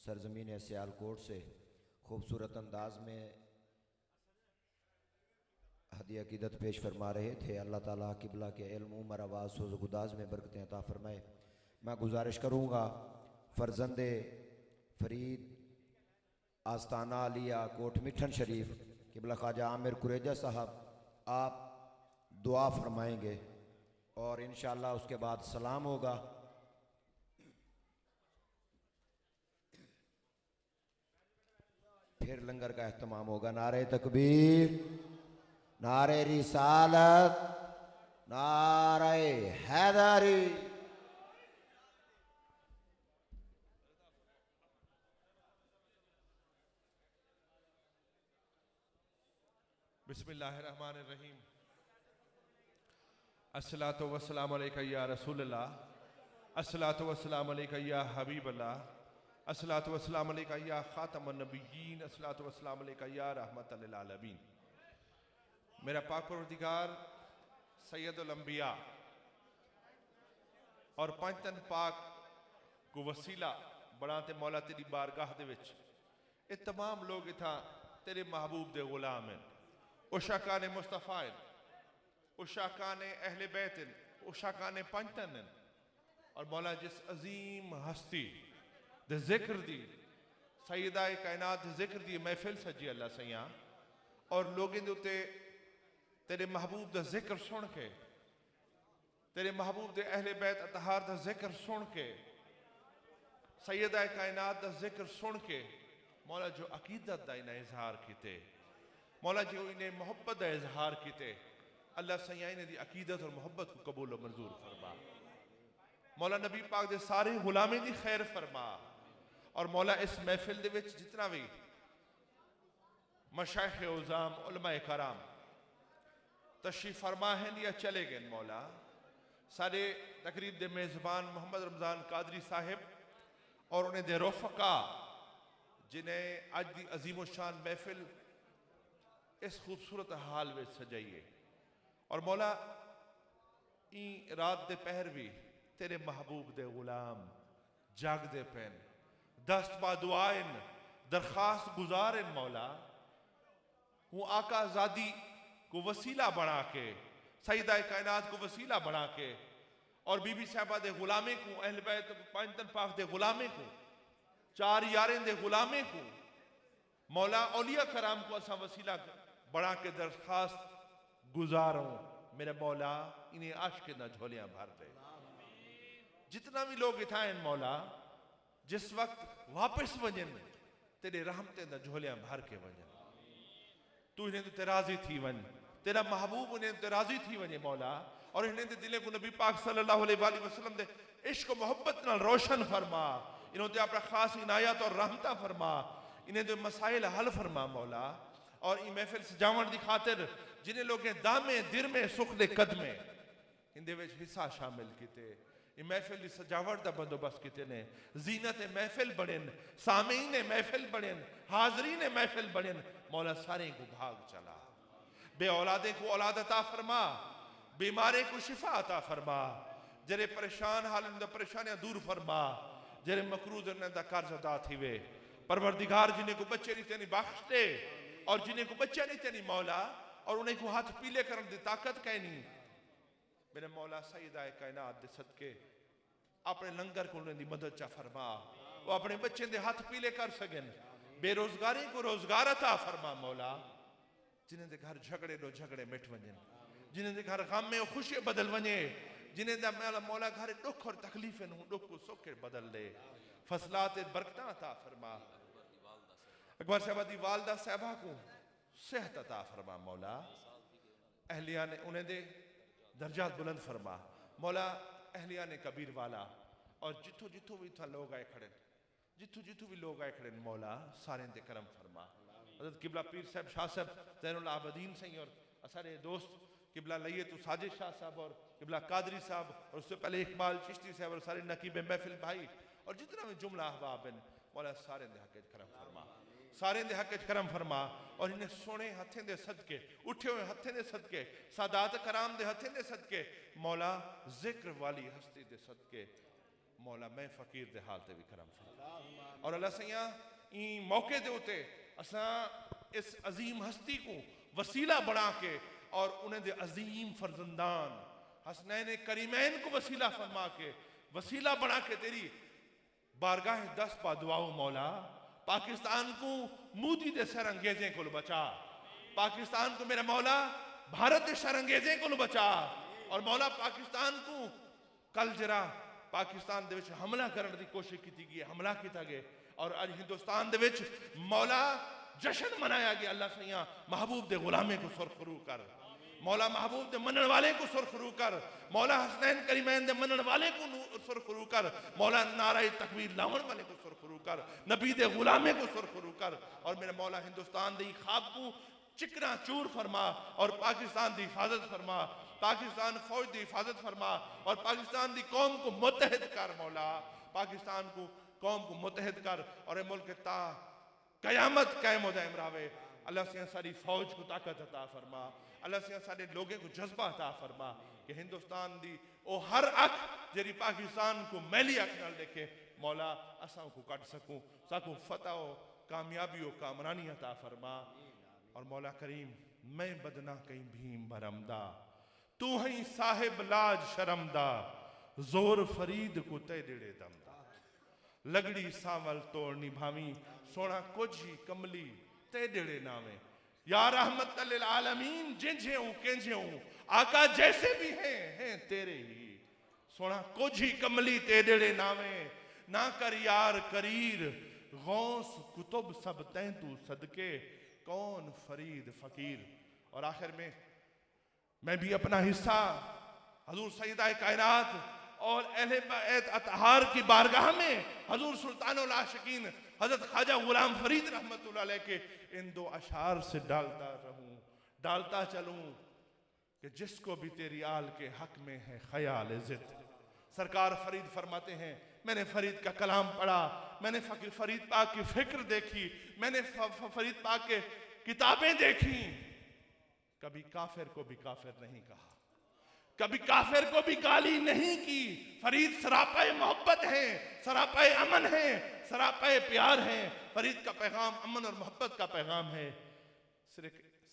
सरजमीन सियालकोट से खूबसूरत अंदाज में हदिया अकीदत पेश फरमा रहे थे। अल्लाह ताला किबला के इल्म उमर आवाज़ सोज़ गुदाज में बरकतें अता फरमाए। मैं गुजारिश करूँगा फ़र्जंदे फरीद आस्ताना अलिया कोट मिठन शरीफ किबला ख्वाजा आमिर कुरेजा साहब आप दुआ फरमाएंगे और इंशाअल्लाह उसके बाद सलाम होगा। फिर लंगर का एहतमाम होगा। नारे तकबीर, नारे रिसालत, नारे हैदरी। बिस्मिल्लाहिर्रहमानिर्रहीम। अस्सलातु वस्सलामु अलैका या रसूलल्लाह, अस्सलातु वस्सलामु अलैका या हबीबल्लाह, अस्सलातु वस्सलामु अलैका या खातमुन नबिय्यीन, अस्सलातु वस्सलामु अलैका या रहमतल लिल आलमीन। मेरा पाक परवरदिगार सैयदुल अंबिया और पंचतन पाक को वसीला बनाते मौला तेरी बारगाह दे विच ये तमाम लोग इथा तेरे महबूब दे गुलाम हैं। उशाकान मुस्तफ़ा, उशाकान अहले बैत, उशाकान पंचतन और मौला जिस अजीम हस्ती दे जिक्र दी सैयदा कायनात जिक्र दी महफिल सजी अल्लाह सैया और लोगों के उत्ते तेरे महबूब दा जिक्र सुन के, तेरे महबूब दे अहले बैत अतहार दा जिक्र सुन के, सैयदा कायनात दा जिक्र सुन के मौला जो अकीदत दा इन्हें इजहार किते, मौला जो इन्हें मोहब्बत का इजहार किते, अल्लाह सैया इन्हें दी अकीदत और मोहब्बत को कबूल और मंजूर फरमा। मौला नबी पाक दे सारे गुलामी दी खैर फरमा और मौला इस महफिल दे विच जितना भी मशाइख उज़ाम उलमा कराम तशरीफ फरमा हैं या चले गए मौला सारे तकरीब दे मेज़बान मोहम्मद रमज़ान कादरी साहिब और उन्हें दे रफ़क़ा जिन्हें अज दी अजीम शान महफिल इस खूबसूरत हाल में सजाइए और मौला ई रात दे पहर भी तेरे महबूब दे गुलाम जाग दे पैन दस्त बादुआइन दरखास्त गुजारिन मौला हूँ आका आज़ादी को वसीला बना के सईदा कायनात को वसीला बना के और बीबी साहबा दे गुलामे को अहले बैत पंचतन पाक दे गुलामे को चार यारें दे गुलामे को मौला औलिया कराम को असा वसीला बना के दरखास्त गुजारो मेरे मौला इन्हें आश के न झोलियां भर दे। जितना भी लोग इथाइन मौला जिस वक्त वापस वजन तेरे रहमते न झोलियां भर के वजन तू इन्हें तो राजी थी वन तेरा महबूब उन्हें तो राजी थी वने मौला और इन्हें तो दिले को नबी पाक सल्लल्लाहु अलैहि वसल्लम दे इश्क मोहब्बत नाल रोशन फरमा इन्होंने अपना खास इनायत और रहमता फरमा इन्हें तो मसाइल हल फरमा मौला और ये महफिल सजावण दी खातिर जिन्हें लोग दामे दिर में सुख दे कदमे इंदे विच हिस्सा शामिल किते ये महफिल की सजावट का बंदोबस्त किते ने जीनत महफिल बनेन सामीन महफिल बनेन हाजरीन महफिल बनेन मौला सारे को भाग चला बे औलादे को औलाद अता फरमा बीमारे को शिफा अता फरमा जरे परेशान हाल परेशानियां दूर फरमा जरे मकरूज दा कर्ज अदा थी वे परवरदिगार जिन्हें को बच्चे नहीं तेनी बख्श दे और जिन्हें को बच्चा नहीं तेनी मौला और उन्हें को हाथ पीले करने दी ताकत कहनी मेरे मौला सईदा कायनात दे सदके अपने लंगर को उन्हें दी मदद चा फरमा वो अपने बच्चे दे हाथ पीले कर सकें बेरोजगारी को रोजगार अता फरमा मौला जिन्हें दे घर झगड़े लो झगड़े मिट वने जिन्हें दे घर गम में खुशी बदल वने जिन्हें दा मौला घर दुख और तकलीफ दुख को सुख के बदल दे फसलात बरकत अता फरमा अकबर साहबा दी वालदा साहबा को सेहत अता फरमा मौला अहलिया ने उन्हें दे दर्जात बुलंद फरमा मौला अहलिया ने कबीर वाला और जिथों जिथों भी था लोग आए खड़े जिथों जिथों भी लोग आए खड़े मौला सारे दे करम फरमा हज़रत किबला पीर साहब शाह साहब ज़ैनुल आबदीन सही और सारे दोस्त किबला लइए तो साजिद शाह साहब और किबला कादरी साहब और उससे पहले इकबाल चिश्ती साहब और सारे नकीब महफिल भाई और जितना भी जुमला अहबाब हैं मौला सारे दे हक करम फरमा सारे दे हक करम फरमा और इन्हें सोने हथें दे सदके उठे हुए हथें दे सदके सादात कराम दे हथें दे सदके मौला जिक्र वाली हस्ती दे सदके मौला मैं फकीर दे हाल ते भी करम फरमा। और अल्लाह सैया ई मौके दे उते असा इस अजीम हस्ती को वसीला बना के और उन्हें दे अजीम फर्जंदान हसनैन करीमैन को वसीला फरमा के वसीला बना के तेरी बारगाह दस पा दुआओ मौला पाकिस्तान को मोदी दे शरंगेजे को बचा, पाकिस्तान को मेरा मौला भारत दे शरंगेजे को बचा। और मौला पाकिस्तान को कल जरा पाकिस्तान दे विच हमला करने की कोशिश की गई, हमला किया गया और आज हिंदुस्तान दे विच मौला जश्न मनाया गया। अल्लाह सैया महबूब दे गुलामे को सुरखरू कर, मौला महबूब दे मनन वाले को सुरखरू कर, मौला हसनैन करीमैन दे मनन वाले को सुरखरू कर, मौला नारे तकबीर लावन वाले को सुरखरू कर, नबी दे गुलामे को सुरखरू कर। और मेरे मौला हिंदुस्तान दे ख्वाब को चिकना चूर फरमा और पाकिस्तान की हिफाजत फरमा, पाकिस्तान फौज की हिफाजत फरमा और पाकिस्तान की कौम को मुतहद कर मौला, पाकिस्तान को कौम को मुतहद कर और ये मुल्क ता कयामत कायम हो जाए रावे। अल्लाह से सारी फौज को ताकत अता फरमा, अल्लाह से सारे लोगों को जज्बा अता फरमा कि हिंदुस्तान दी ओ हर अख जरी पाकिस्तान को मैली अख नाल देखे मौला असा को कट सकूं, साकू फतह हो कामयाबी हो कामरानी अता फरमा। और मौला करीम मैं बदना कहीं भीम भरमदा तू ही साहिब लाज शर्मदा जोर फरीद को ते डेड़े दमदा लगड़ी सावल तोड़नी भावी सोना कुछ ही कमली ते डेड़े नावे या रहमत लिल आलमीन जिंझे हूं केंझे हूं आका जैसे भी हैं तेरे ही सोना कुछ ही कमली ते डेड़े नावे ना कर यार करीर गौस कुतुब सब तैं तू सदके कौन फरीद फकीर। और आखिर में मैं भी अपना हिस्सा हजूर सईदा कायनात और अहले बैत अतहार की बारगाह में हजूर सुल्तानुल आशिकीन हजरत ख्वाजा गुलाम फरीद रहमतुल्लाह अलैह के इन दो अशार से डालता चलूं कि जिसको भी तेरी आल के हक में है ख्याल जिद। सरकार फरीद फरमाते हैं मैंने फरीद का कलाम पढ़ा, मैंने फरीद पाक की फिक्र देखी, मैंने फरीद पाक के किताबें देखी, कभी काफिर को भी काफिर नहीं कहा, कभी काफिर को भी गाली नहीं की। फरीद सरापाए मोहब्बत है, सरापाए अमन है, सरापाए प्यार है। फरीद का पैगाम अमन और मोहब्बत का पैगाम है।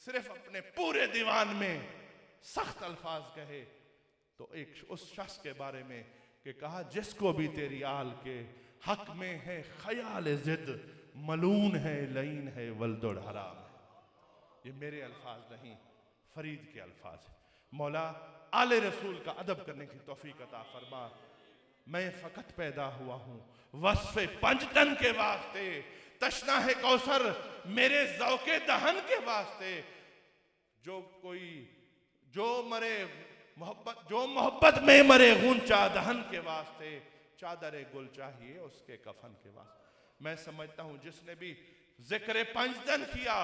सिर्फ अपने पूरे दीवान में सख्त अल्फाज कहे तो एक उस शख्स के बारे में कि कहा जिसको भी तेरी आल के हक में है ख्याल जिद मलून है लईन है वल्दुल हराम है। ये मेरे अल्फाज नहीं फरीद के अल्फाज है। मौला आले रसूल का अदब करने की तौफीक अता फरमा। मैं फकत पैदा हुआ हूं वस्फ़े पंजतन के वास्ते, तशना है कौसर मेरे ज़ौके दहन के वास्ते। जो मोहब्बत में मरे गुंचा दहन के वास्ते, चादर गुल चाहिए उसके कफन के वास्ते। मैं समझता हूं जिसने भी जिक्र पंजतन किया,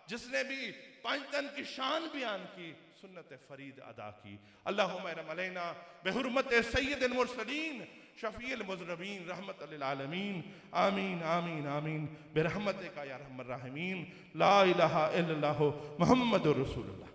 जिसने भी पंजतन की शान बयान की, सुन्नत फरीद अदा की। अल्लाहुम्मा अलैना बिहुर्मत सय्यिदिल मुरसलीन शफीउल मुज़नबीन रहमतल लिल आलमीन आमीन आमीन आमीन बिरहमतिका या रहमर राहिमीन ला इलाहा इल्लल्लाहु मुहम्मदुर रसूलुल्लाह।